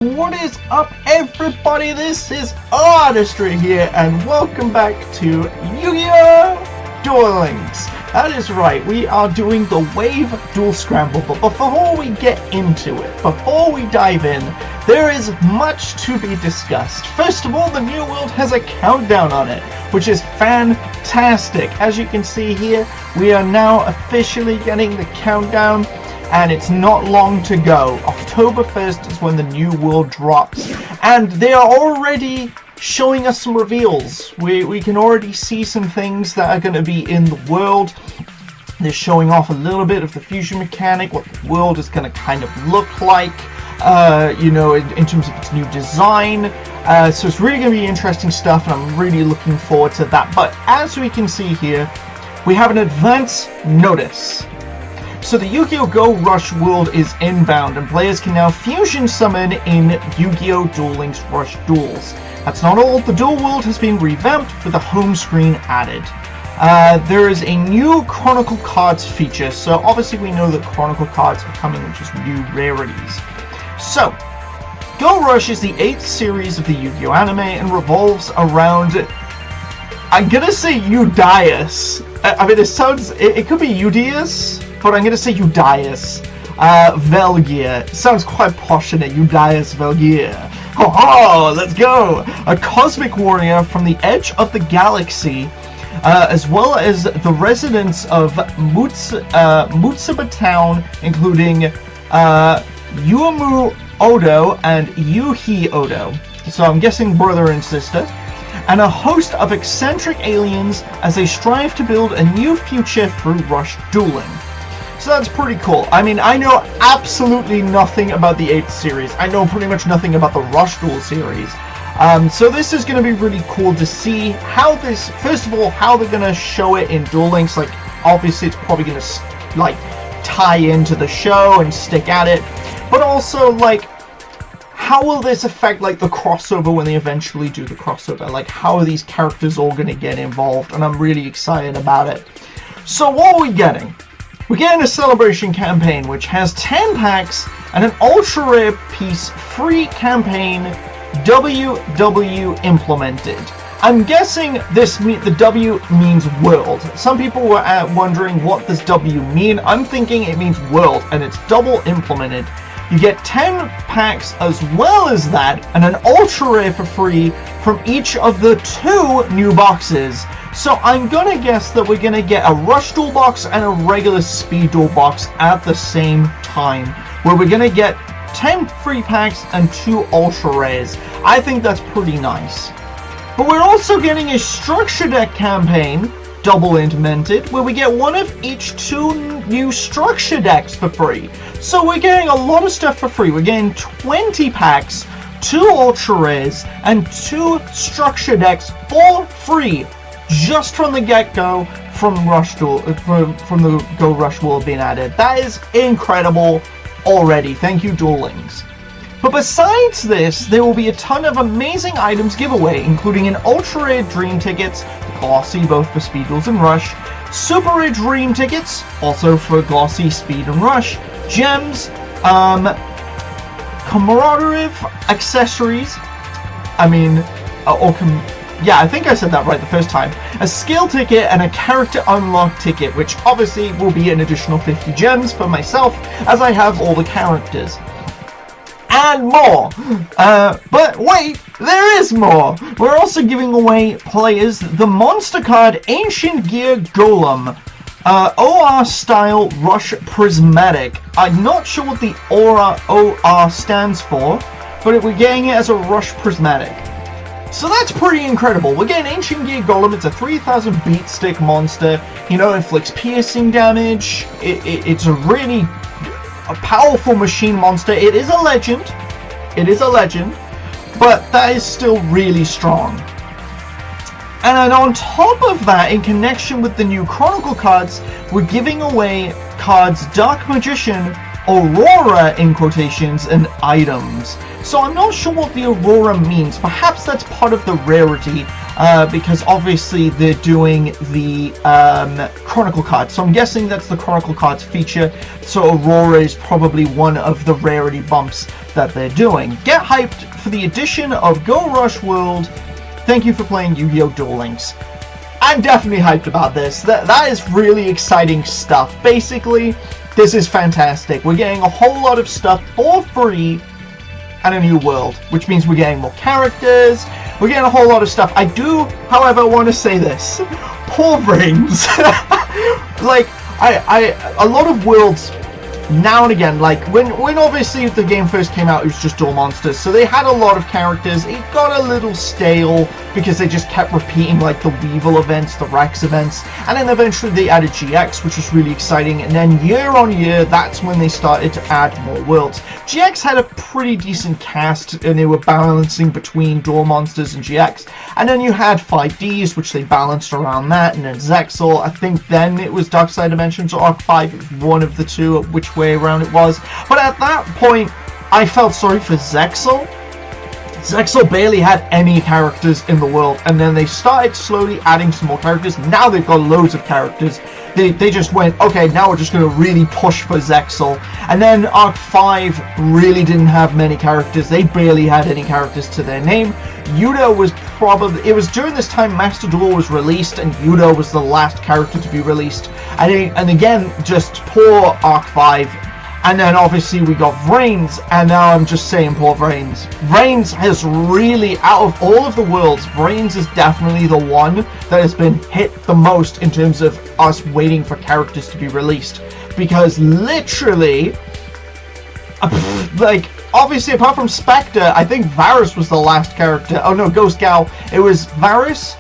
What is up, everybody? This is O-Artistry here, and welcome back to Yu-Gi-Oh! Duel Links. That is right, we are doing the Wave Duel Scramble, but before we get into it, before we dive in, there is much to be discussed. First of all, the new world has a countdown on it, which is fantastic. As you can see here, we are now officially getting the countdown, and it's not long to go. October 1st is when the new world drops, and they are already showing us some reveals. We can already see some things that are going to be in the world. They're showing off a little bit of the fusion mechanic, what the world is going to kind of look like, in terms of its new design. So it's really going to be interesting stuff, and I'm really looking forward to that. But as we can see here, we have an advance notice. So the Yu-Gi-Oh! Go Rush world is inbound, and players can now fusion summon in Yu-Gi-Oh! Duel Links Rush Duels. That's not all. The Duel world has been revamped with a home screen added. There is a new Chronicle cards feature, so obviously we know that Chronicle cards are coming with just new rarities. So, Go Rush is the 8th series of the Yu-Gi-Oh! Anime and revolves around, I'm gonna say Udias. I mean, it could be Udias, but I'm going to say Udias Velgear. Sounds quite passionate, Udias Velgear. Ho ho, let's go! A cosmic warrior from the edge of the galaxy, as well as the residents of Mutsaba Town, including Yuumu Odo and Yuhi Odo. So I'm guessing brother and sister. And a host of eccentric aliens as they strive to build a new future through Rush Dueling. So that's pretty cool. I mean, I know absolutely nothing about the 8th series. I know pretty much nothing about the Rush Duel series. So this is going to be really cool to see how this, first of all, how they're going to show it in Duel Links. Like, obviously it's probably going to, like, tie into the show and stick at it. But also, like, how will this affect, like, the crossover when they eventually do the crossover? Like, how are these characters all going to get involved? And I'm really excited about it. So what are we getting? We're getting a celebration campaign, which has 10 packs and an ultra rare piece free campaign WW implemented. I'm guessing the W means world. Some people were wondering what does W mean. I'm thinking it means world, and it's double implemented. You get 10 packs as well as that, and an ultra rare for free from each of the 2 new boxes. So I'm gonna guess that we're gonna get a Rush Duel box and a regular Speed Duel box at the same time, where we're gonna get 10 free packs and 2 ultra rares. I think that's pretty nice. But we're also getting a structure deck campaign, double implemented, where we get one of each 2 new structure decks for free. So we're getting a lot of stuff for free. We're getting 20 packs, 2 ultra rares, and 2 structure decks for free, just from the get-go, from Rush Duel, from the Go Rush world being added. That is incredible already. Thank you, Duel Links. But besides this, there will be a ton of amazing items giveaway, including an ultra rare dream tickets, glossy both for Speed Duels and Rush, super rare dream tickets, also for glossy Speed and Rush, gems, commemorative accessories, I think I said that right the first time, a skill ticket and a character unlock ticket, which obviously will be an additional 50 gems for myself, as I have all the characters. And more! But wait, there is more! We're also giving away players the monster card Ancient Gear Golem, OR style Rush Prismatic. I'm not sure what the OR stands for, but we're getting it as a Rush Prismatic. So that's pretty incredible. We're getting Ancient Gear Golem. It's a 3000 beat stick monster. Inflicts piercing damage. It's a really powerful machine monster. It is a legend. But that is still really strong. And then on top of that, in connection with the new Chronicle cards, we're giving away cards Dark Magician, Aurora in quotations, and items. So I'm not sure what the Aurora means. Perhaps that's part of the rarity. because obviously they're doing the Chronicle card. So I'm guessing that's the Chronicle cards feature. So Aurora is probably one of the rarity bumps that they're doing. Get hyped for the addition of Go Rush World. Thank you for playing Yu-Gi-Oh! Duel Links. I'm definitely hyped about this. That is really exciting stuff. Basically, this is fantastic. We're getting a whole lot of stuff for free and a new world, which means we're getting more characters. We're getting a whole lot of stuff. I do, however, want to say this. Poor Brains. Like, a lot of worlds now and again, like when obviously the game first came out, it was just Duel Monsters, so they had a lot of characters. It got a little stale because they just kept repeating like the Weevil events, the Rex events, and then eventually they added GX, which was really exciting. And then year on year, that's when they started to add more worlds. GX had a pretty decent cast, and they were balancing between Duel Monsters and GX. And then you had 5Ds, which they balanced around that, and then Zexal. I think then it was Dark Side Dimensions or Arc 5. It was one of the two, which way around it was. But at that point, I felt sorry for Zexal. Zexal barely had any characters in the world, and then they started slowly adding some more characters. Now they've got loads of characters. They just went, okay, now we're just going to really push for Zexal. And then Arc 5 really didn't have many characters. They barely had any characters to their name. Yugioh was probably... It was during this time Master Duel was released, and Yugioh was the last character to be released. And again, just poor Arc 5. And then obviously we got Vrains, and now I'm just saying poor Vrains. Vrains has really, out of all of the worlds, Vrains is definitely the one that has been hit the most in terms of us waiting for characters to be released. Because literally, like, obviously apart from Spectre, I think Varus was the last character. Oh no, Ghost Gal. It was Varus,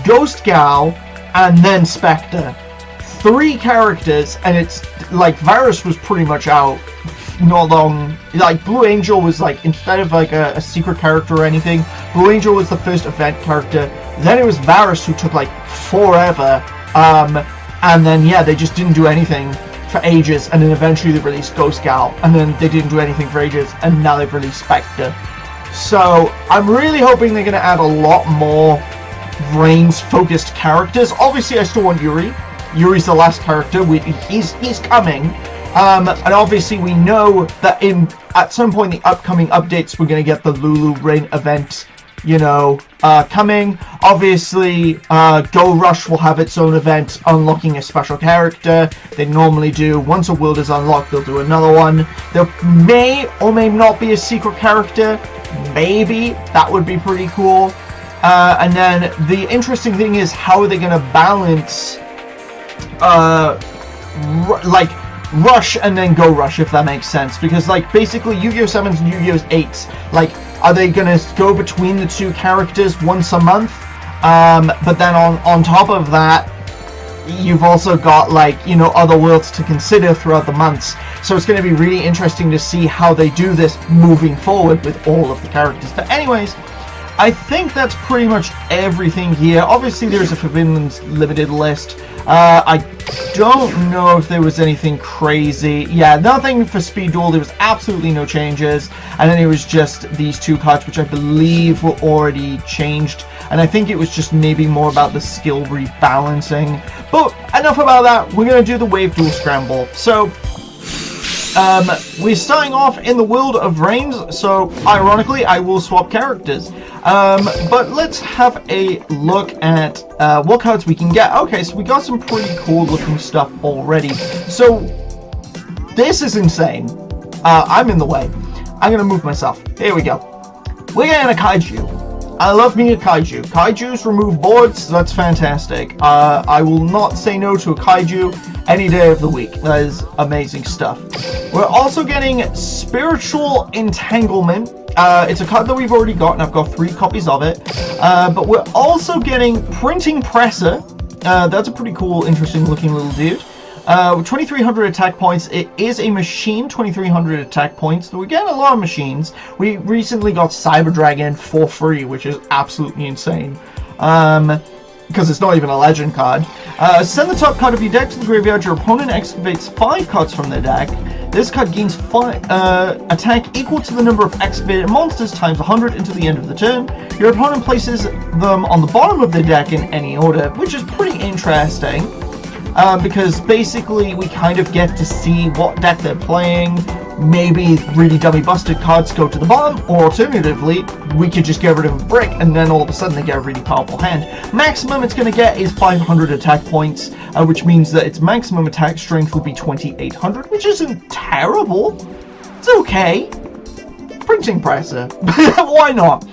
Ghost Gal, and then Spectre. 3 characters, and it's like Varus was pretty much out not long. Like Blue Angel was like, instead of like a secret character or anything, Blue Angel was the first event character. Then it was Varus who took like forever, and then yeah, they just didn't do anything for ages, and then eventually they released Ghost Gal, and then they didn't do anything for ages, and now they've released Spectre. So I'm really hoping they're going to add a lot more Vrains focused characters. Obviously I still want Yuri. Yuri's the last character. He's coming, and obviously we know that at some point in the upcoming updates we're going to get the Lulu Ring event, you know, coming. Obviously, Go Rush will have its own event unlocking a special character. They normally do. Once a world is unlocked, they'll do another one. There may or may not be a secret character. Maybe. That would be pretty cool. And then the interesting thing is, how are they going to balance like Rush and then Go Rush, if that makes sense? Because like basically Yu-Gi-Oh! 7s and Yu-Gi-Oh! 8s, like, are they gonna go between the two characters once a month? But then on top of that, you've also got, like, you know, other worlds to consider throughout the months. So it's going to be really interesting to see how they do this moving forward with all of the characters. But anyways, I think that's pretty much everything here. Obviously, there's a Forbidden Limited list. I don't know if there was anything crazy. Yeah, nothing for Speed Duel. There was absolutely no changes. And then it was just these two cards, which I believe were already changed. And I think it was just maybe more about the skill rebalancing. But enough about that. We're going to do the Wave Duel Scramble. So we're starting off in the world of Vrains, so ironically I will swap characters. But let's have a look at what cards we can get. Okay, so we got some pretty cool looking stuff already. So this is insane. I'm in the way. I'm gonna move myself. Here we go. We're getting a Kaiju. I love me a Kaiju. Kaijus remove boards, so that's fantastic. I will not say no to a Kaiju any day of the week. That is amazing stuff. We're also getting Spiritual Entanglement. It's a card that we've already got, and I've got 3 copies of it. But we're also getting Printing Presser. That's a pretty cool, interesting looking little dude. 2,300 attack points. It is a machine, 2,300 attack points. So we're getting a lot of machines. We recently got Cyber Dragon for free, which is absolutely insane. Because it's not even a legend card. Send the top card of your deck to the graveyard. Your opponent excavates 5 cards from their deck. This card gains attack equal to the number of excavated monsters times 100 until the end of the turn. Your opponent places them on the bottom of the deck in any order, which is pretty interesting. Because basically we kind of get to see what deck they're playing. Maybe really dummy busted cards go to the bottom, or alternatively, we could just get rid of a brick and then all of a sudden they get a really powerful hand. Maximum it's going to get is 500 attack points, which means that its maximum attack strength will be 2800, which isn't terrible. It's okay. Printing presser. Why not?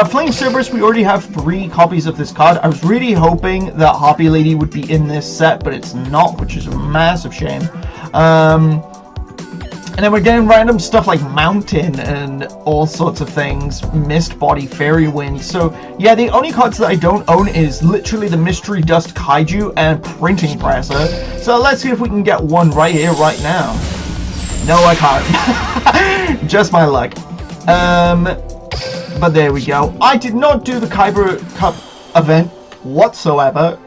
Flame Cerberus, we already have 3 copies of this card. I was really hoping that Harpy Lady would be in this set, but it's not, which is a massive shame. And then we're getting random stuff like Mountain and all sorts of things. Mist Body, Fairy Wind. So, yeah, the only cards that I don't own is literally the Mystery Dust Kaiju and Printing Presser. So let's see if we can get one right here, right now. No, I can't. Just my luck. But there we go. I did not do the Kyber Cup event whatsoever.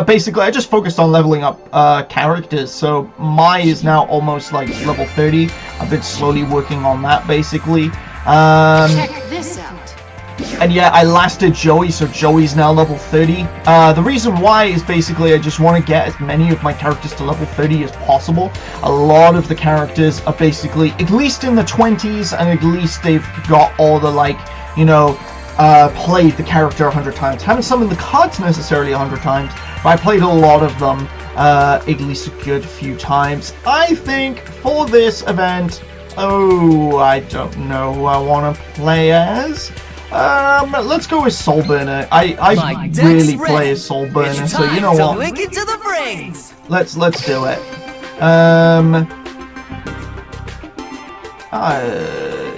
Basically, I just focused on leveling up characters, so Mai is now almost like level 30. I've been slowly working on that, basically. Check this out. And yeah, I lasted Joey, so Joey's now level 30. The reason why is basically I just want to get as many of my characters to level 30 as possible. A lot of the characters are basically at least in the 20s, and at least they've got all the, like, you know, played the character 100 times. Haven't summoned the cards necessarily 100 times, but I played a lot of them at least a good few times. I think for this event, I don't know who I want to play as. Let's go with Soul Burner. I really play as Soul Burner, so you know what? Link it to the brains. Let's do it.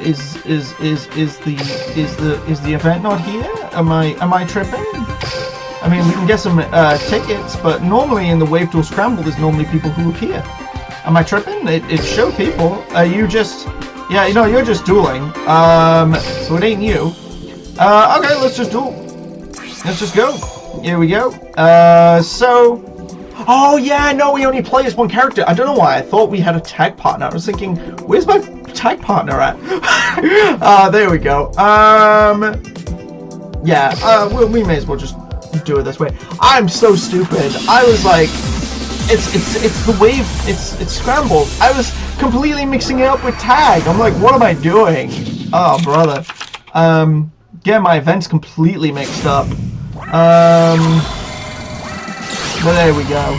Is the event not here? Am I tripping? I mean, we can get some tickets, but normally in the Wave Duel Scramble, there's normally people who appear. Am I tripping? It showed people. You just, yeah, you know, you're just dueling. So it ain't you. Okay, let's just duel. Let's just go. Here we go. Oh yeah, no, we only play as one character. I don't know why I thought we had a tag partner. I was thinking, where's my tag partner at? There we go. Yeah, we may as well just do it this way. I'm so stupid. I was like, it's the wave, it's Scramble. I was completely mixing it up with tag. I'm like, what am I doing? Oh, brother. Get my events completely mixed up. But there we go.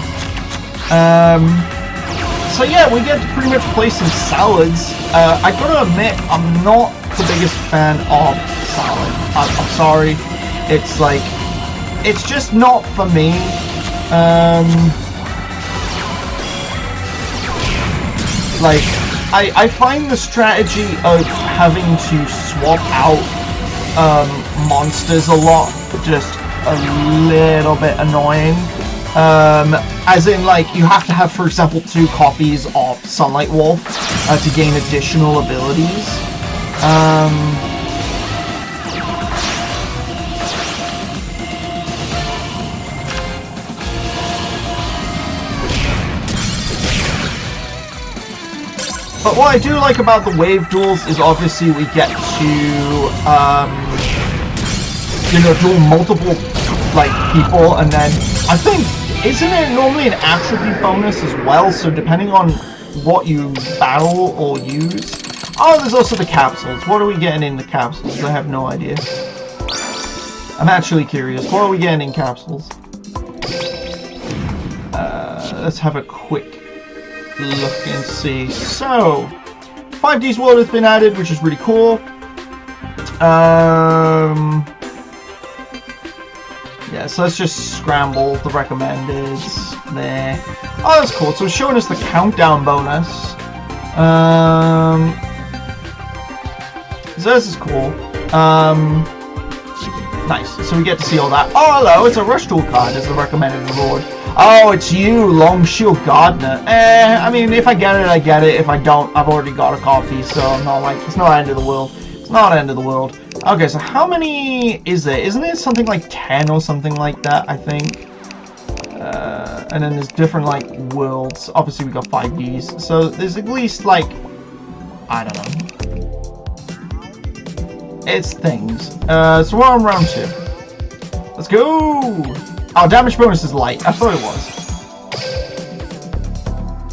So yeah, we get to pretty much play some salads. I gotta admit, I'm not the biggest fan of salad. I'm sorry. It's like, it's just not for me. Like, I find the strategy of having to swap out monsters a lot just a little bit annoying. As in, like, you have to have, for example, 2 copies of Sunlight Wolf to gain additional abilities. But what I do like about the wave duels is obviously we get to, you know, duel multiple, like, people, and then I think, isn't it normally an attribute bonus as well? So depending on what you battle or use. Oh, there's also the capsules. What are we getting in the capsules? I have no idea. I'm actually curious. What are we getting in capsules? Let's have a quick look and see. So, 5D's World has been added, which is really cool. Yeah, so let's just scramble the recommended there. Oh, that's cool. So it's showing us the countdown bonus. So this is cool. Nice. So we get to see all that. Oh, hello. It's a Rush Duel card as the recommended reward. Oh, it's you, Long Shield Gardener. I mean, if I get it, I get it. If I don't, I've already got a copy, so I'm not like, it's not the end of the world. It's not the end of the world. Okay, so how many is there? Isn't it something like 10 or something like that, I think? And then there's different, like, worlds. Obviously, we got 5Ds. So there's at least, like, I don't know. It's things. So we're on round 2. Let's go! Oh, damage bonus is light. I thought it was.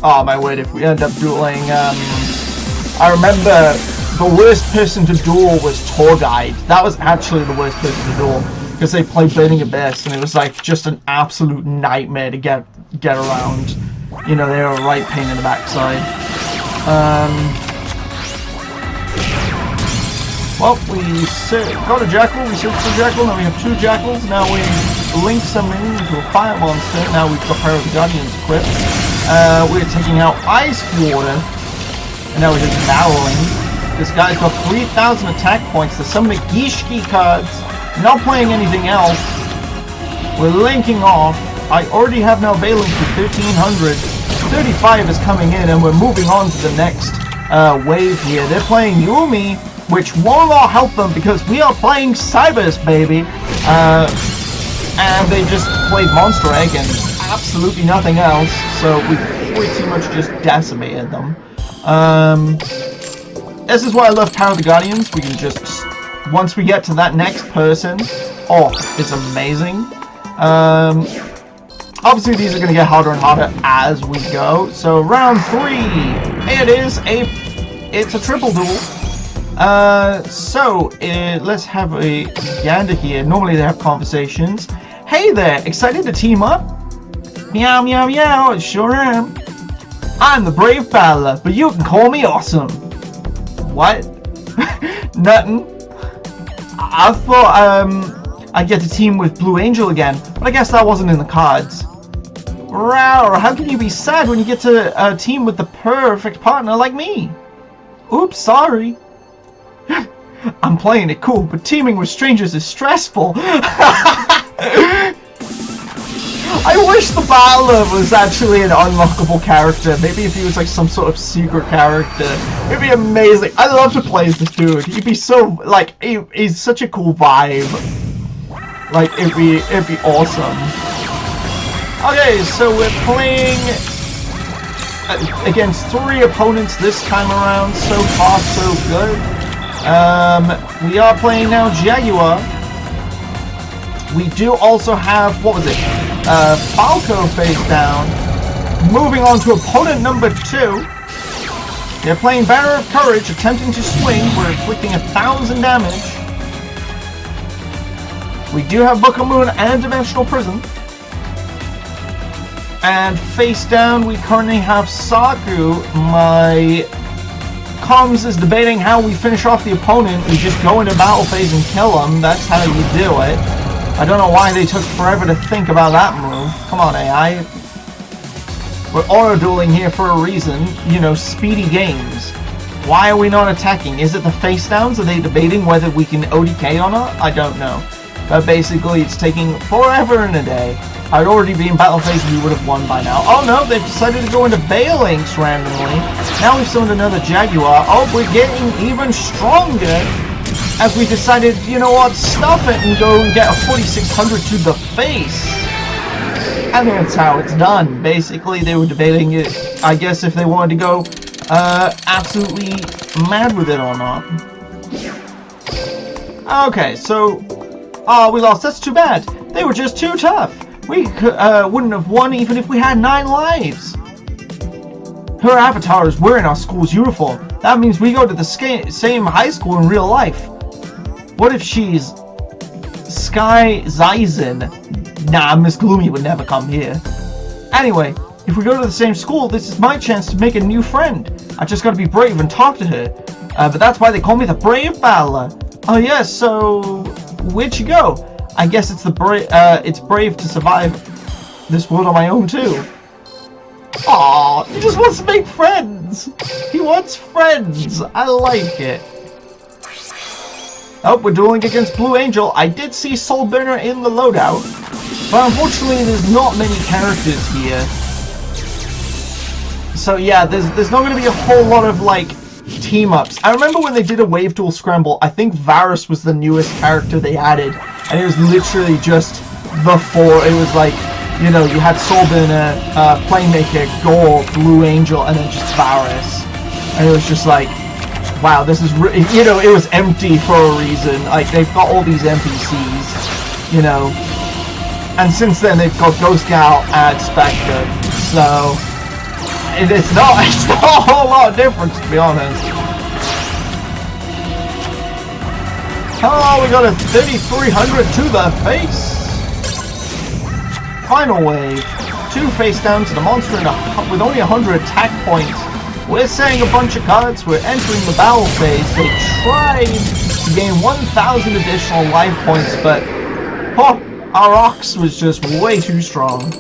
Oh, my word, if we end up dueling, I remember the worst person to duel was Tour Guide. That was actually the worst person to duel. Because they played Burning Abyss, and it was like just an absolute nightmare to get around. You know, they were a right pain in the backside. Well, we got a Jackal, we searched for Jackal, now we have 2 Jackals, now we link something into a fire monster, now we've got Power of the Guardians equipped. We're taking out Ice Water, and now we're just battling. This guy's got 3,000 attack points, there's some Nagishiki cards. Not playing anything else. We're linking off. I already have now Bailing for 1,500. 35 is coming in, and we're moving on to the next wave here. They're playing Yumi, which won't all help them because we are playing Cybers, baby. And they just played Monster Egg and absolutely nothing else. So we pretty much just decimated them. This is why I love Power of the Guardians. We can just... Once we get to that next person, oh, it's amazing. Obviously, these are going to get harder and harder as we go. So, round 3, it's a triple duel. Let's have a gander here. Normally, they have conversations. Hey there, excited to team up? Meow, meow, meow, sure am. I'm the brave battler, but you can call me awesome. What? Nothing. I thought I'd get to team with Blue Angel again, but I guess that wasn't in the cards. Rawr, how can you be sad when you get to team with the perfect partner like me? Oops, sorry. I'm playing it cool, but teaming with strangers is stressful. I wish the battler was actually an unlockable character. Maybe if he was like some sort of secret character. It'd be amazing. I'd love to play as this dude. He'd be so, like, he's such a cool vibe. Like, it'd be awesome. Okay, so we're playing against 3 opponents this time around. So far, so good. We are playing now Jaguar. We do also have, what was it? Falco face down. Moving on to opponent number 2. They're playing Banner of Courage, attempting to swing. We're inflicting 1,000 damage. We do have Book of Moon and Dimensional Prison. And face down, we currently have Saku. My comms is debating how we finish off the opponent. We just go into battle phase and kill them. That's how you do it. I don't know why they took forever to think about that move. Come on, AI. We're auto-dueling here for a reason. You know, speedy games. Why are we not attacking? Is it the face downs? Are they debating whether we can ODK or not? I don't know. But basically, it's taking forever and a day. I'd already be in battle phase, we would have won by now. Oh no, they've decided to go into Balinks randomly. Now we've summoned another Jaguar. Oh, we're getting even stronger. As we decided, you know what, stuff it and go and get a 4600 to the face. And that's how it's done. Basically, they were debating it, I guess, if they wanted to go absolutely mad with it or not. Okay, so... Oh, we lost. That's too bad. They were just too tough. We wouldn't have won even if we had 9 lives. Her avatar is wearing our school's uniform. That means we go to the same high school in real life. What if she's Sky Zaizen? Nah, Miss Gloomy would never come here. Anyway, if we go to the same school, this is my chance to make a new friend. I just gotta be brave and talk to her. But that's why they call me the Brave Battler. Oh yes, so where'd you go? I guess it's it's brave to survive this world on my own too. Aww, he just wants to make friends. He wants friends. I like it. Oh, we're dueling against Blue Angel. I did see Soul Burner in the loadout, but unfortunately there's not many characters here. So yeah, there's not going to be a whole lot of like team-ups. I remember when they did a Wave Duel Scramble, I think Varus was the newest character they added, and it was literally just the 4. It was like you know, you had Soulburner, Playmaker, Gore, Blue Angel, and then just Varus. And it was just like, wow, this is, you know, it was empty for a reason. Like, they've got all these NPCs, you know. And since then, they've got Ghost Gal and Spectre. So, it's not a whole lot of difference, to be honest. Oh, we got a 3300 to the face. Final wave. 2 face down to the monster with only 100 attack points. We're saying a bunch of cards. We're entering the battle phase. They tried to gain 1,000 additional life points, but our Ox was just way too strong.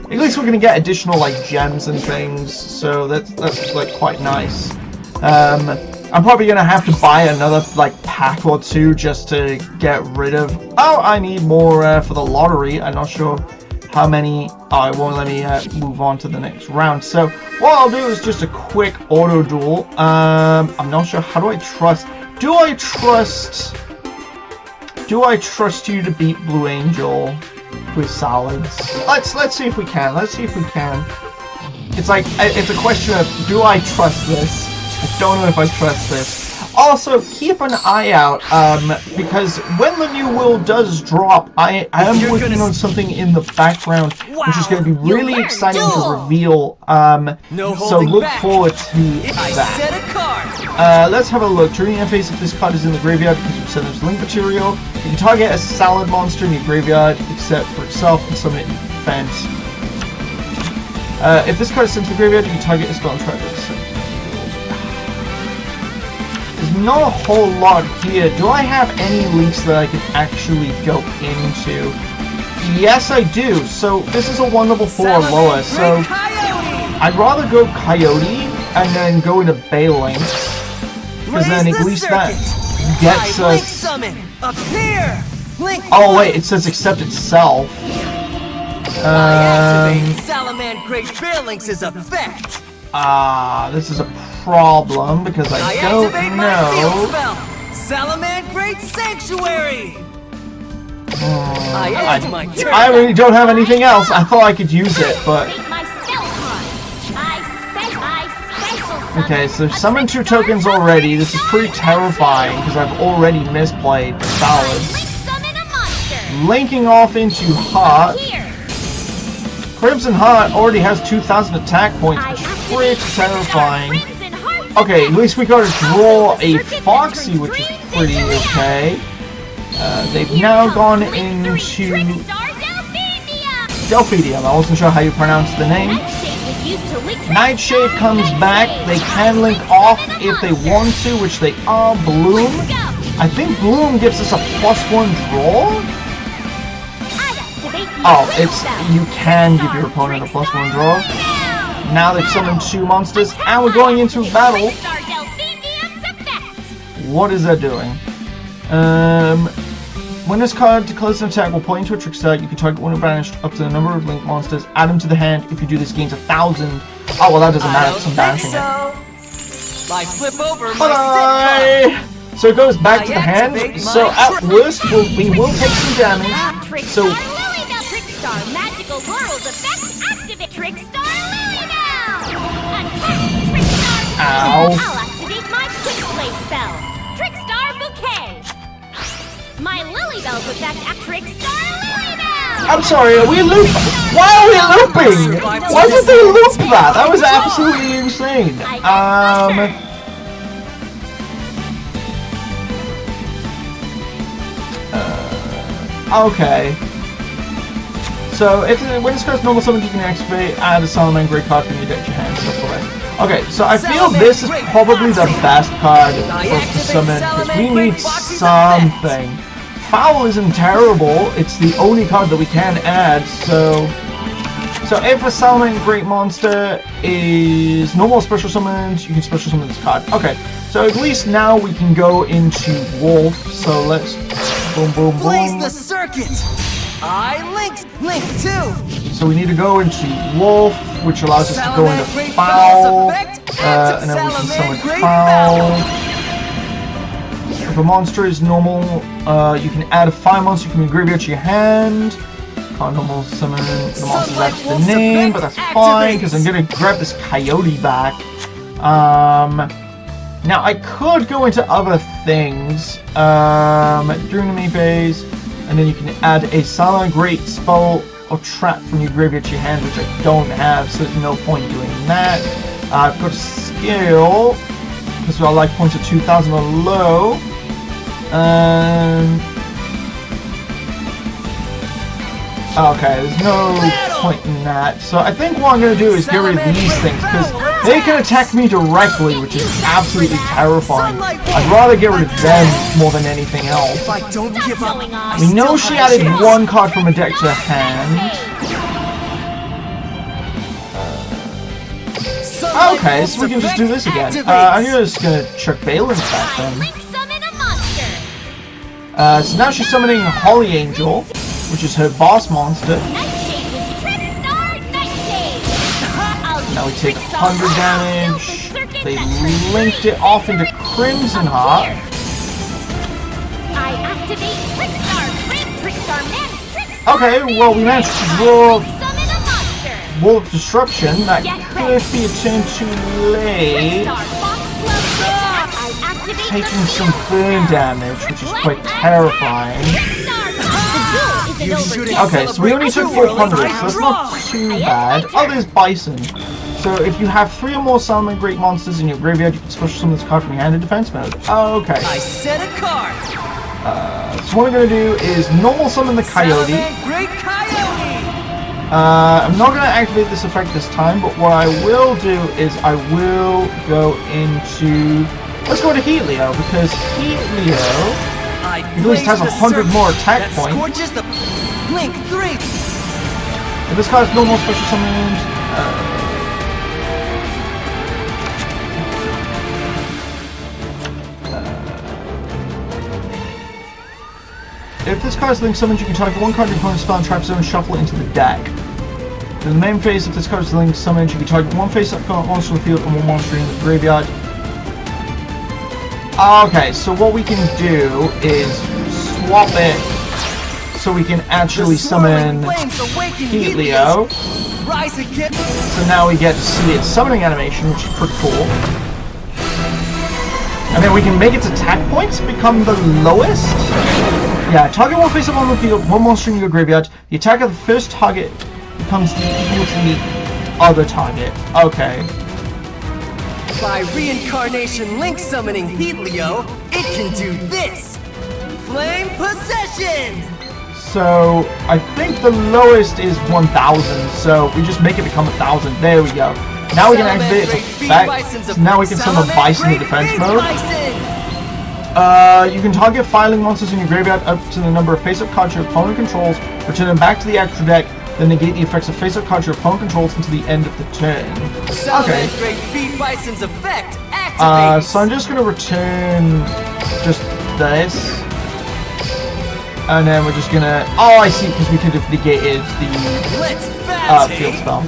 At least we're gonna get additional like gems and things, so that's like quite nice. I'm probably gonna have to buy another like pack or two just to get rid of. Oh, I need more for the lottery. I'm not sure how many. Oh, it won't let me move on to the next round. So what I'll do is just a quick auto duel. I'm not sure. How do I trust? Do I trust you to beat Blue Angel with solids? Let's see if we can. Let's see if we can. It's like it's a question of, do I trust this? I don't know if I trust this. Also, keep an eye out, because when the new will does drop, I am working on something in the background, which is going to be really exciting to reveal, so look forward to that. Let's have a look. During the interface, if this card is in the graveyard, because you send this link material, you can target a salad monster in your graveyard, except for itself, and summon it in defense. If this card is sent to the graveyard, you can target a spell and try to not a whole lot here. Do I have any links that I can actually go into? Yes, I do. So this is a 1 level 4 or lower. So I'd rather go Coyote and then go into Bay Links, because then at least that gets us. Oh wait, it says accept itself. Salamandre's Bay Links is effect. This is a problem because I don't know. Salamandre's Sanctuary. I really don't have anything else. I thought I could use it, but okay. So summon 2 tokens already. This is pretty terrifying because I've already misplayed the solids. Linking off into Heart. Crimson Heart already has 2,000 attack points, which is pretty terrifying. Okay, at least we gotta draw a Foxy, which is pretty okay. They've now gone into Delphinium. I wasn't sure how you pronounce the name. Nightshade comes back. They can link off if they want to, which they are. Bloom. I think Bloom gives us a +1 draw. Oh, it's you can give your opponent a +1 draw. Now they've summoned 2 monsters, and we're going into battle. What is that doing? When this card declares an attack, will point to a trickster. You can target one banished up to the number of linked monsters. Add them to the hand. If you do this, gains 1,000. Oh well, that doesn't matter. Because I'm banishing it. Bye. So it goes back to the hand. So at worst, we will take some damage. So. Magical World effect activate Trickstar Lilybell! Attack Trickstar! Ow! I'll activate my Quick Play spell, Trickstar Bouquet! My Lilybell's effect at Trickstar Lilybell! I'm sorry, are we looping? Why are we looping? Why did they loop that? That was absolutely insane. Okay. So, when this card's normal summon, you can activate, add a Salamander card from your deck to your hand, stuff like that. Okay, so I feel this is probably the best card for us to summon, because we need something. Foul isn't terrible, it's the only card that we can add, so if a Salamander Great Monster is normal special summons, you can special summon this card. Okay, so at least now we can go into Wolf, so let's boom, boom, boom. Blaze the circuit! Link 2! So we need to go into Wolf, which allows us to go into Foul, and then we can summon Foul. If a monster is normal, you can add a fire monster from your graveyard to your hand. Can't normal summon the monsters after the name, but that's fine because I'm gonna grab this coyote back. Now I could go into other things during the main phase, and then you can add a silent great spell or trap from your graveyard to your hand, which I don't have, so there's no point doing that. I've got a skill because our life points at 2,000 or low. Okay, there's no point in that. So I think what I'm going to do is get rid of these things, because they can attack me directly, which is absolutely terrifying. I'd rather get rid of them more than anything else. If I don't give up, We know she added one card from a deck to her hand. Okay, so we can just do this again. I'm just going to chuck Balin back then. So now she's summoning Holly Angel, which is her boss monster. Now we take 100 damage. They linked it off into Crimson Heart. Okay, well we managed to draw Wall of Disruption. That could be a turn too late. Taking some burn damage, which is quite terrifying. Okay, so we only took 400, so that's not too bad. Oh, there's Bison. So if you have 3 or more Salmon Great monsters in your graveyard, you can special summon this card from your hand in defense mode. Oh, okay. I set a card. So what I'm going to do is normal summon the Coyote. Great Coyote. I'm not going to activate this effect this time, but what I will do is I will go into... Let's go to Helio, because Helio at least has 100 more attack points. Link 3. If this card is no more special summoned, if this card is linked summoned, you can target one card your opponent's spell and trap zone and shuffle it into the deck. In the main phase, if this card is linked summoned, you can target one face-up monster on the field and one monster in the graveyard. Okay, so what we can do is swap it so we can actually summon Helio. So now we get to see its summoning animation, which is pretty cool. And then we can make its attack points become the lowest. Yeah, target one face up on the field, one monster in your graveyard. The attack of the first target becomes equal to the other target. Okay. By reincarnation link summoning Helio, it can do this! Flame Possession! So, I think the lowest is 1,000, so we just make it become 1,000. There we go. Now we can activate its effect. So now we can summon Bison in defense mode. You can target filing monsters in your graveyard up to the number of face-up cards your opponent controls, return them back to the extra deck, then negate the effects of face-up cards your opponent controls until the end of the turn. Okay. So I'm just gonna return just this, and then we're just gonna. Oh, I see, because we could have negated the field spell.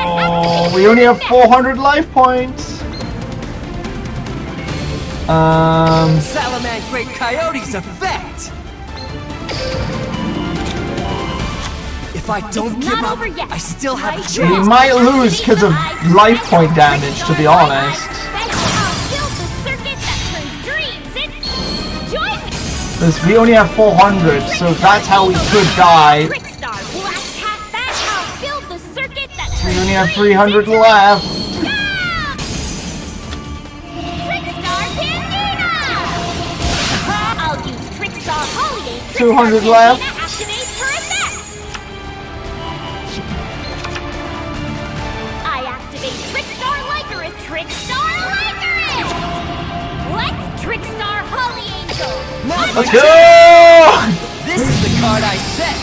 Oh, we only have 400 life points. Salamand Great Coyote's effect! If I don't give up, I still have a chance. We might lose because of life point damage, to be honest. Because we only have 400, so that's how we could die. We only have 300 left. 200 left. I activate Trickstar Lycanroc. Trickstar Lycanroc. Let's Trickstar Holy Angel. Let's go! This is the card I set.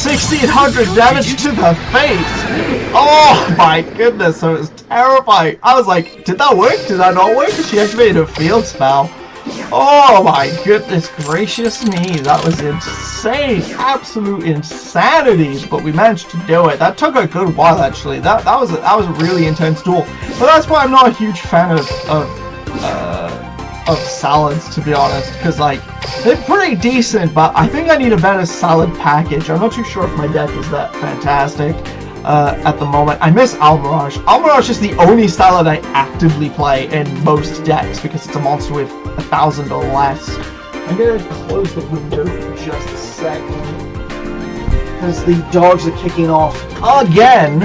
1,600 damage to the face. Oh my goodness, so it was terrifying. I was like, did that work? Did that not work? She activated a field spell. Oh my goodness gracious me, that was insane, absolute insanity, but we managed to do it. That took a good while actually. That was a really intense duel. But that's why I'm not a huge fan of salads, to be honest, because like they're pretty decent, but I think I need a better salad package. I'm not too sure if my deck is that fantastic at the moment. I miss Almirage. Almirage is the only salad I actively play in most decks because it's a monster with 1,000 or less. I'm gonna close the window for just a second because the dogs are kicking off again.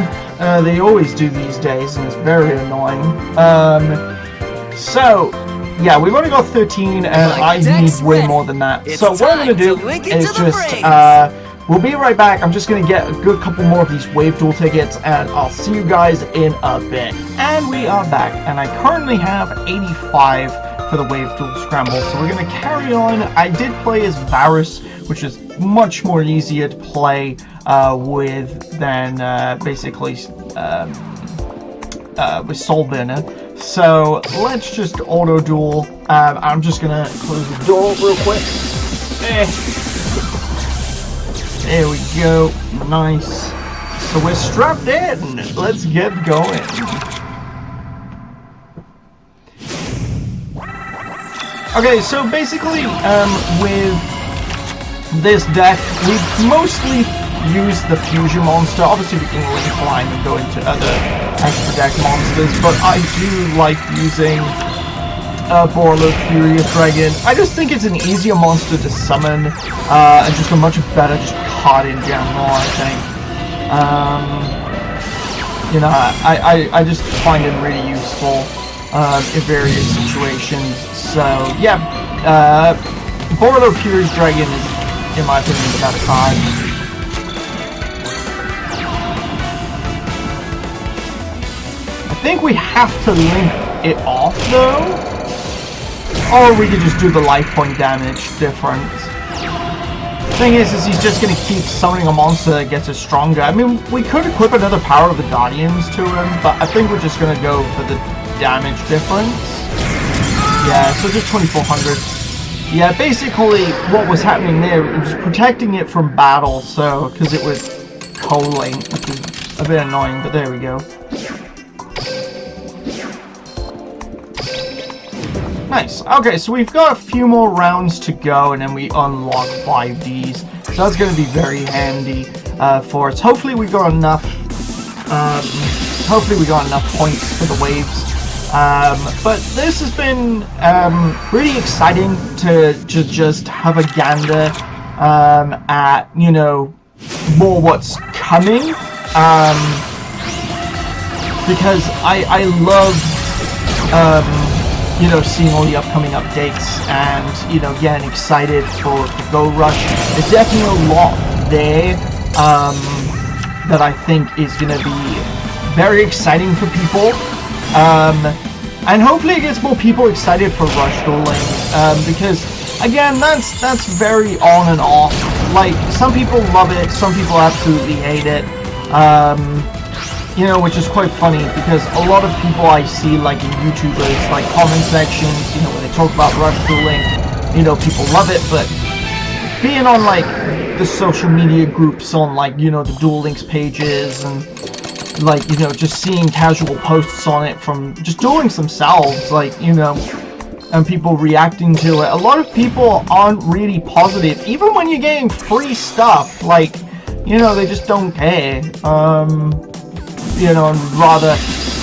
They always do these days, and it's very annoying. So yeah, we've only got 13, and I need way more than that. So what I'm gonna do is just we'll be right back. I'm just going to get a good couple more of these Wave Duel tickets, and I'll see you guys in a bit. And we are back, and I currently have 85 for the Wave Duel Scramble, so we're going to carry on. I did play as Varus, which is much more easier to play with than basically with Solvina. So let's just auto-duel. I'm just going to close the door real quick. There we go. Nice. So we're strapped in. Let's get going. Okay, so basically, with this deck, we mostly use the fusion monster. Obviously, we can link climb and go into other extra deck monsters, but I do like using Borlo Furious Dragon. I just think it's an easier monster to summon, and just a much better card in general, I think. You know, I just find it really useful in various situations. So yeah, Borlo Furious Dragon is, in my opinion, the better card. I think we have to link it off though. Or we could just do the life point damage difference. The thing is he's just going to keep summoning a monster that gets us stronger. I mean, we could equip another Power of the Guardians to him, but I think we're just going to go for the damage difference. Yeah, so just 2400. Yeah, basically what was happening there, it was protecting it from battle, so, because it was co-link, which is a bit annoying, but there we go. Nice. Okay, so we've got a few more rounds to go, and then we unlock 5Ds. So that's going to be very handy for us. Hopefully we got enough. Hopefully we got enough points for the waves. But this has been really exciting to just have a gander at, you know, more what's coming. Because I love you know, seeing all the upcoming updates and, you know, getting excited for Go Rush. There's definitely a lot there that I think is going to be very exciting for people. And hopefully it gets more people excited for Rush Dueling. Because, again, that's very on and off. Like, some people love it, some people absolutely hate it. You know, which is quite funny because a lot of people I see, like in YouTubers, like comment sections, you know, when they talk about Rush Dueling, you know, people love it, but being on like the social media groups on like, you know, the Duel Links pages and like, you know, just seeing casual posts on it from just Duel Links themselves, like, you know, and people reacting to it, a lot of people aren't really positive, even when you're getting free stuff, like, you know, they just don't care. You know, and rather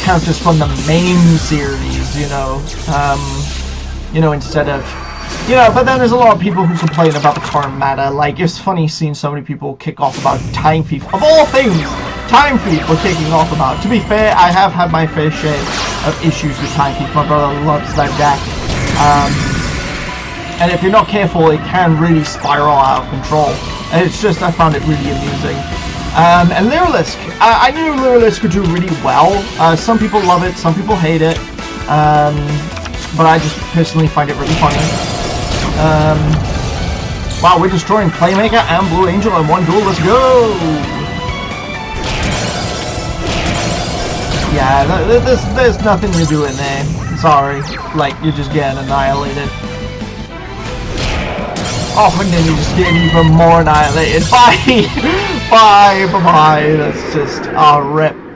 counters from the main series, you know, instead of, you know, but then there's a lot of people who complain about the current meta. Like, it's funny seeing so many people kick off about Time Thief. Of all things, Time Thief we're kicking off about. To be fair, I have had my fair share of issues with Time Thief. My brother loves that deck. And if you're not careful, it can really spiral out of control. And it's just, I found it really amusing. And Lyrilisk, I knew Lyrilisk could do really well. Some people love it, some people hate it. But I just personally find it really funny. Wow, we're destroying Playmaker and Blue Angel in one duel, let's go! Yeah, there's nothing to do in there. Sorry, like, you're just getting annihilated. Oh, and then you just get even more annihilated. Bye! Bye! That's just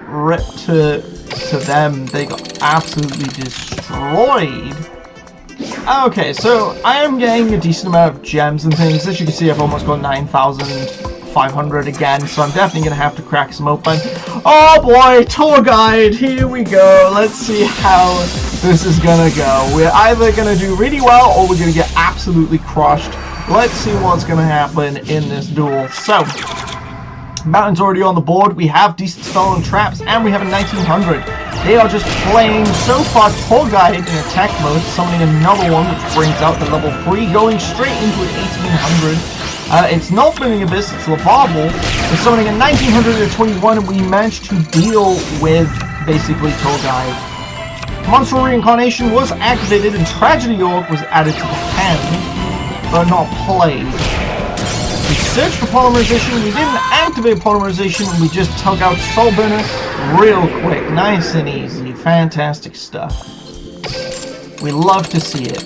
rip to them. They got absolutely destroyed. Okay, so I am getting a decent amount of gems and things. As you can see, I've almost got 9,500 again, so I'm definitely going to have to crack some open. Oh boy, tour guide, here we go. Let's see how this is going to go. We're either going to do really well or we're going to get absolutely crushed. Let's see what's going to happen in this duel. So, Mountain's already on the board. We have decent spell and traps, and we have a 1900. They are just playing so far tour guide in attack mode, summoning another one, which brings out the level 3, going straight into an 1800. It's not Burning Abyss, it's Lavable. We're summoning a 1921, and we managed to deal with basically tour guide. Monster Reincarnation was activated, and Tragedy Orc was added to the hand, but not played. We searched for polymerization, we didn't activate polymerization, we just took out Soul Burner real quick, nice and easy, fantastic stuff. We love to see it.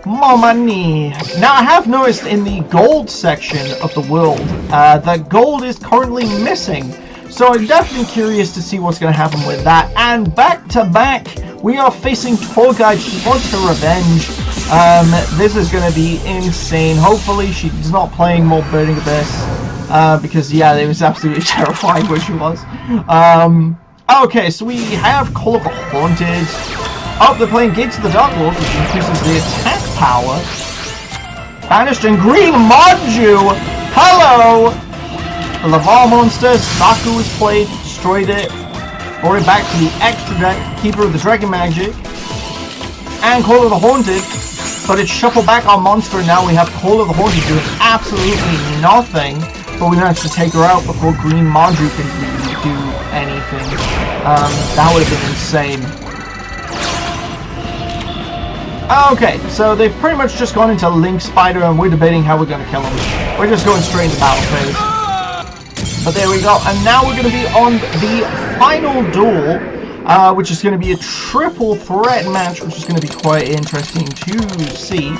More money! Now I have noticed in the gold section of the world, that gold is currently missing, so I'm definitely curious to see what's going to happen with that. And back to back, we are facing Tour Guide. She wants her revenge. This is going to be insane. Hopefully she's not playing more Burning Abyss, because yeah, it was absolutely terrifying where she was. Okay, so we have Call of the Haunted. Oh, they're playing Gates of the Dark Lord, which increases the attack power. Banished and Green Manju! Hello! The Lavar monster, Saku was played, destroyed it, brought it back to the extra deck, Keeper of the Dragon Magic, and Call of the Haunted. But it shuffled back our monster, and now we have Call of the Haunted doing absolutely nothing. But we managed to take her out before Green Manju can really do anything. That would have been insane. Okay, so they've pretty much just gone into Link Spider, and we're debating how we're going to kill him. We're just going straight into battle phase. But there we go, and now we're going to be on the final duel, which is going to be a triple threat match, which is going to be quite interesting to see.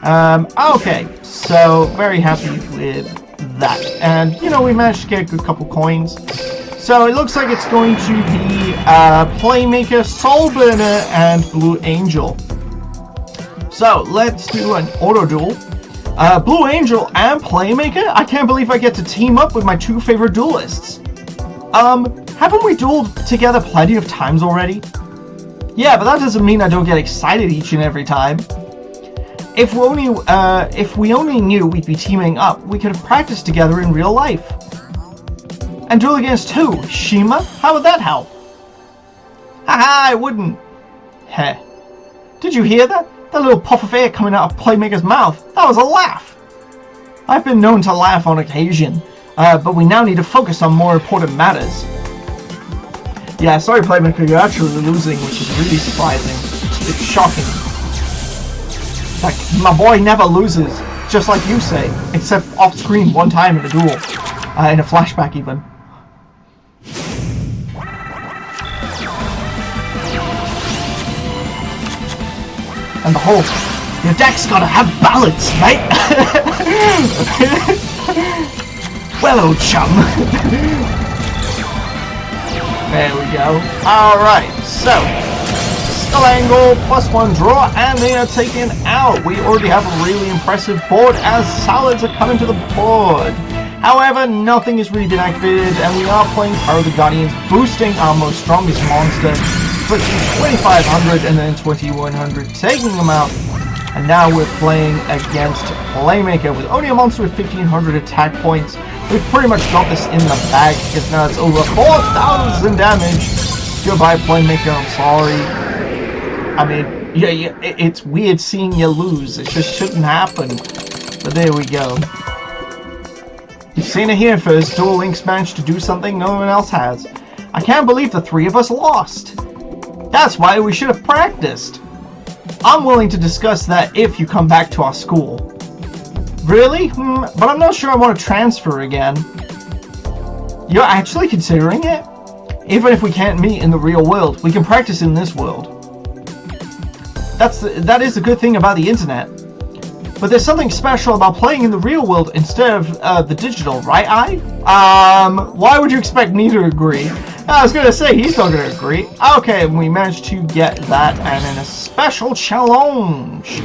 Okay, so very happy with that. And, you know, we managed to get a good couple coins. So it looks like it's going to be Playmaker, Soul Burner, and Blue Angel. So let's do an auto duel. Blue Angel and Playmaker? I can't believe I get to team up with my two favorite duelists. Haven't we dueled together plenty of times already? Yeah, but that doesn't mean I don't get excited each and every time. If we only knew we'd be teaming up, we could have practiced together in real life. And duel against who? Shima? How would that help? Haha, I wouldn't. Heh. Did you hear that? That little puff of air coming out of Playmaker's mouth. That was a laugh. I've been known to laugh on occasion, but we now need to focus on more important matters. Yeah, sorry Playmaker, you're actually losing, which is really surprising. It's shocking. Like, my boy never loses, just like you say, except off screen one time in a duel. In a flashback even. And the whole, your deck's gotta have balance, mate! Well, old chum. There we go. Alright, so Skull Angle, +1 draw, and they are taken out. We already have a really impressive board as salads are coming to the board. However, nothing has really been activated, and we are playing Power of the Guardians, boosting our most strongest monster, switching 2500 and then 2100, taking them out. And now we're playing against Playmaker with only a monster with 1500 attack points. We've pretty much got this in the bag because now it's over 4000 damage. Goodbye, Playmaker, I'm sorry. I mean, yeah, it's weird seeing you lose. It just shouldn't happen. But there we go. You've seen it here first. Duel Links managed to do something no one else has. I can't believe the three of us lost. That's why we should have practiced. I'm willing to discuss that if you come back to our school. Really? But I'm not sure I want to transfer again. You're actually considering it? Even if we can't meet in the real world, we can practice in this world. That is the good thing about the internet. But there's something special about playing in the real world instead of the digital, right, I? Why would you expect me to agree? I was gonna say, he's not gonna agree. Okay, we managed to get that, and then a special challenge.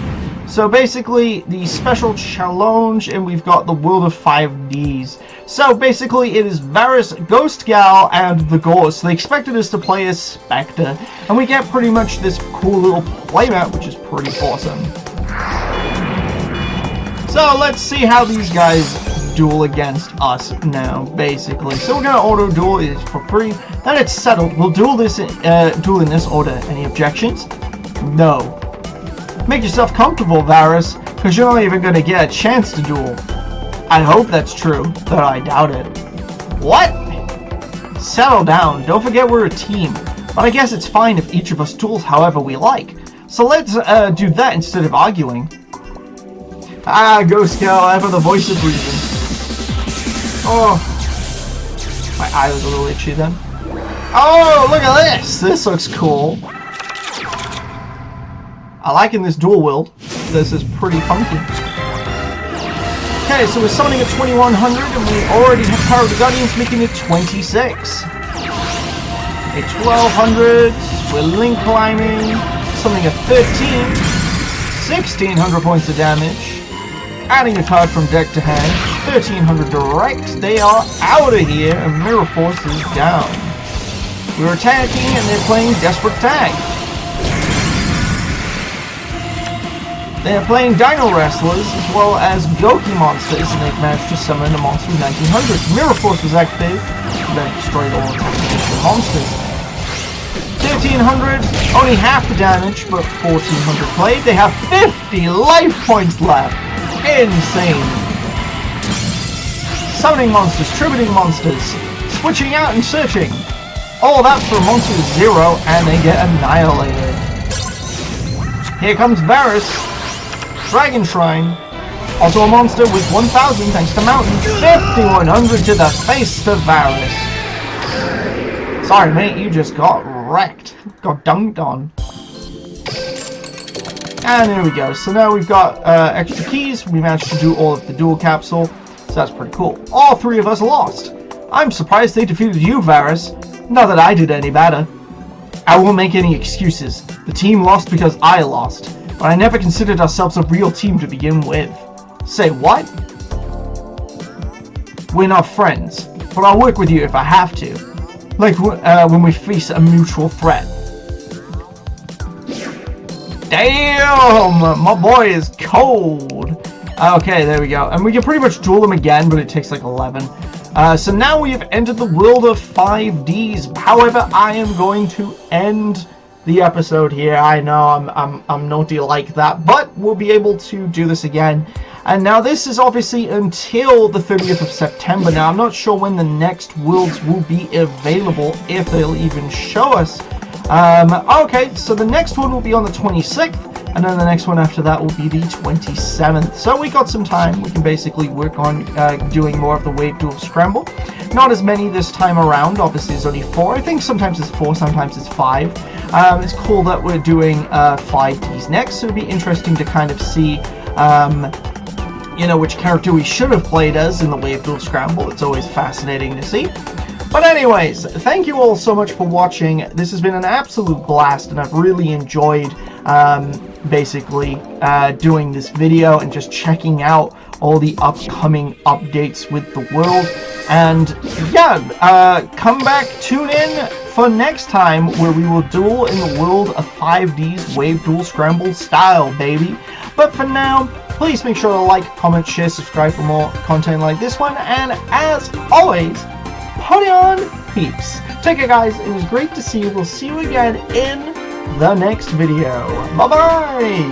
So basically, the special challenge, and we've got the World of 5Ds. So basically, it is Varus, Ghost Gal, and the Ghost. They expected us to play as Spectre, and we get pretty much this cool little playmat, which is pretty awesome. So let's see how these guys duel against us now, basically. So we're gonna auto duel it for free. Then it's settled. We'll duel in this order. Any objections? No. Make yourself comfortable, Varus, because you're not even gonna get a chance to duel. I hope that's true, though I doubt it. What? Settle down. Don't forget we're a team. But I guess it's fine if each of us duels however we like. So let's do that instead of arguing. Ah, Ghost Gal, I have the voice of reason. Oh. My eye was a little itchy then. Oh, look at this! This looks cool. I like in this dual world. This is pretty funky. Okay, so we're summoning at 2100 and we already have Power of the Guardians, making it 26. A 1200, we're link climbing, summoning at 13, 1600 points of damage. Adding a card from deck to hand, 1300 direct, they are out of here, and Mirror Force is down. We're attacking, and they're playing Desperate Tag. They're playing Dino Wrestlers, as well as Goki Monsters, and they've managed to summon a monster with 1900. Mirror Force was activated, and then destroyed all the monsters. 1300, only half the damage, but 1400 played. They have 50 life points left. Insane. Summoning monsters, tributing monsters, switching out and searching. All that for a monster with 0, and they get annihilated. Here comes Varus, Dragon Shrine. Also a monster with 1000 thanks to Mountain. 5100 to the face of Varus. Sorry mate, you just got wrecked. Got dunked on. And there we go. So now we've got extra keys. We managed to do all of the dual capsule. So that's pretty cool. All three of us lost. I'm surprised they defeated you, Varus. Not that I did any better. I won't make any excuses. The team lost because I lost. But I never considered ourselves a real team to begin with. Say what? We're not friends. But I'll work with you if I have to. Like when we face a mutual threat. Damn! My boy is cold! Okay, there we go. And we can pretty much duel them again, but it takes like 11. So now we have entered the world of 5Ds. However, I am going to end the episode here. I know I'm naughty like that, but we'll be able to do this again. And now this is obviously until the 30th of September. Now, I'm not sure when the next worlds will be available, if they'll even show us. Okay, so the next one will be on the 26th, and then the next one after that will be the 27th. So we got some time. We can basically work on doing more of the Wave Duel Scramble. Not as many this time around. Obviously, there's only 4. I think sometimes it's 4, sometimes it's 5. It's cool that we're doing 5Ds next, so it'll be interesting to kind of see, you know, which character we should have played as in the Wave Duel Scramble. It's always fascinating to see. But anyways, thank you all so much for watching. This has been an absolute blast, and I've really enjoyed basically doing this video and just checking out all the upcoming updates with the world. And yeah, come back, tune in for next time where we will duel in the world of 5D's Wave Duel Scramble style, baby. But for now, please make sure to like, comment, share, subscribe for more content like this one. And as always, party on, peeps. Take care, guys. It was great to see you. We'll see you again in the next video. Bye-bye.